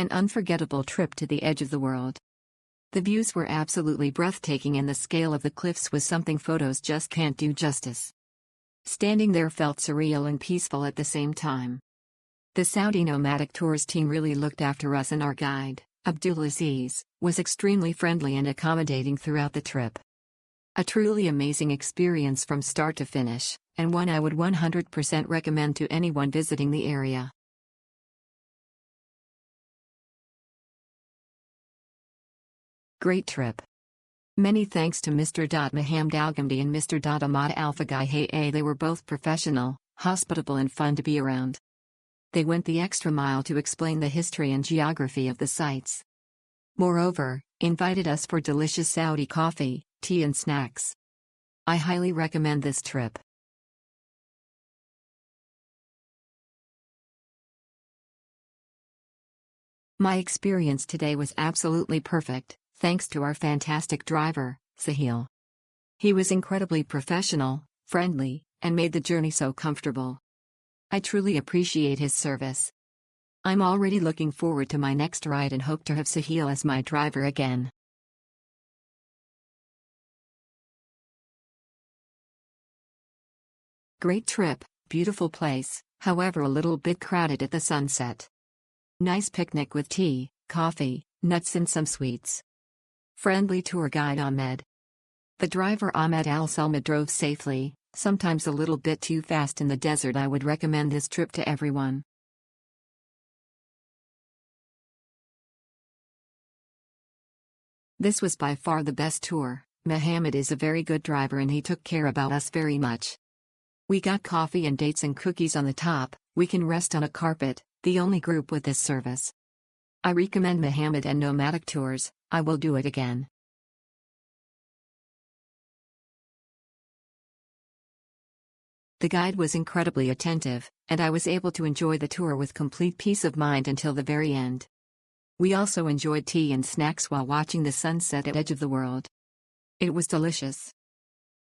An unforgettable trip to the edge of the world. The views were absolutely breathtaking and the scale of the cliffs was something photos just can't do justice. Standing there felt surreal and peaceful at the same time. The Saudi Nomadic Tours team really looked after us, and our guide, Abdulaziz, was extremely friendly and accommodating throughout the trip. A truly amazing experience from start to finish, and one I would 100% recommend to anyone visiting the area. Great trip. Many thanks to Mr. Mohammed Al-Ghamdi and Mr. Ahmad Al-Faghi. They were both professional, hospitable and fun to be around. They went the extra mile to explain the history and geography of the sites. Moreover, invited us for delicious Saudi coffee, tea and snacks. I highly recommend this trip. My experience today was absolutely perfect, thanks to our fantastic driver, Sahil. He was incredibly professional, friendly, and made the journey so comfortable. I truly appreciate his service. I'm already looking forward to my next ride and hope to have Sahil as my driver again. Great trip, beautiful place, however a little bit crowded at the sunset. Nice picnic with tea, coffee, nuts and some sweets. Friendly tour guide Ahmed. The driver Ahmed Al-Salma drove safely, sometimes a little bit too fast in the desert. I would recommend this trip to everyone. This was by far the best tour. Mohammed is a very good driver and he took care about us very much. We got coffee and dates and cookies on the top. We can rest on a carpet, the only group with this service. I recommend Mohammed and Nomadic Tours. I will do it again. The guide was incredibly attentive, and I was able to enjoy the tour with complete peace of mind until the very end. We also enjoyed tea and snacks while watching the sunset at Edge of the World. It was delicious.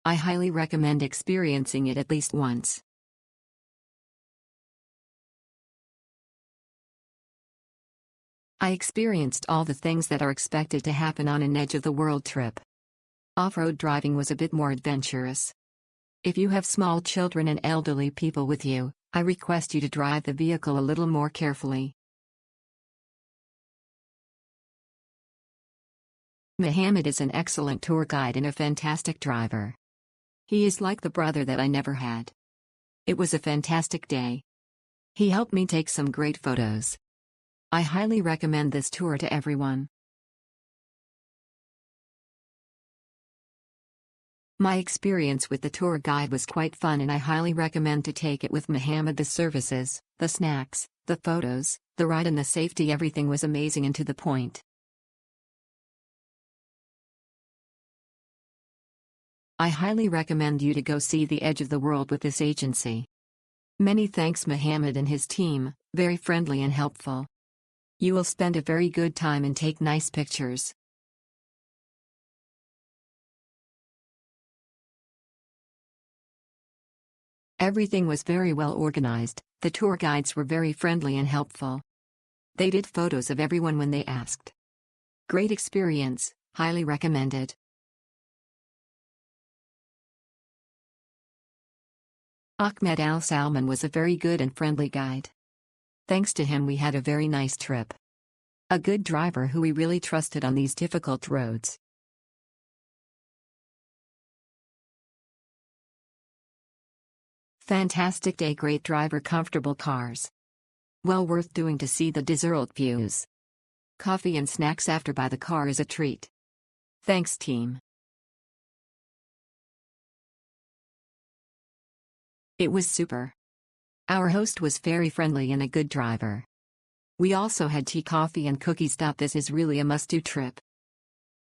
I highly recommend experiencing it at least once. I experienced all the things that are expected to happen on an Edge of the World trip. Off-road driving was a bit more adventurous. If you have small children and elderly people with you, I request you to drive the vehicle a little more carefully. Mohammed is an excellent tour guide and a fantastic driver. He is like the brother that I never had. It was a fantastic day. He helped me take some great photos. I highly recommend this tour to everyone. My experience with the tour guide was quite fun and I highly recommend to take it with Mohammed. The services, the snacks, the photos, the ride and the safety, everything was amazing and to the point. I highly recommend you to go see the Edge of the World with this agency. Many thanks Mohammed and his team, very friendly and helpful. You will spend a very good time and take nice pictures. Everything was very well organized, the tour guides were very friendly and helpful. They did photos of everyone when they asked. Great experience, highly recommended. Ahmed Al-Salman was a very good and friendly guide. Thanks to him we had a very nice trip. A good driver who we really trusted on these difficult roads. Fantastic day, great driver, comfortable cars. Well worth doing to see the desert views. Coffee and snacks after by the car is a treat. Thanks team. It was super. Our host was very friendly and a good driver. We also had tea, coffee and cookies. This is really a must-do trip.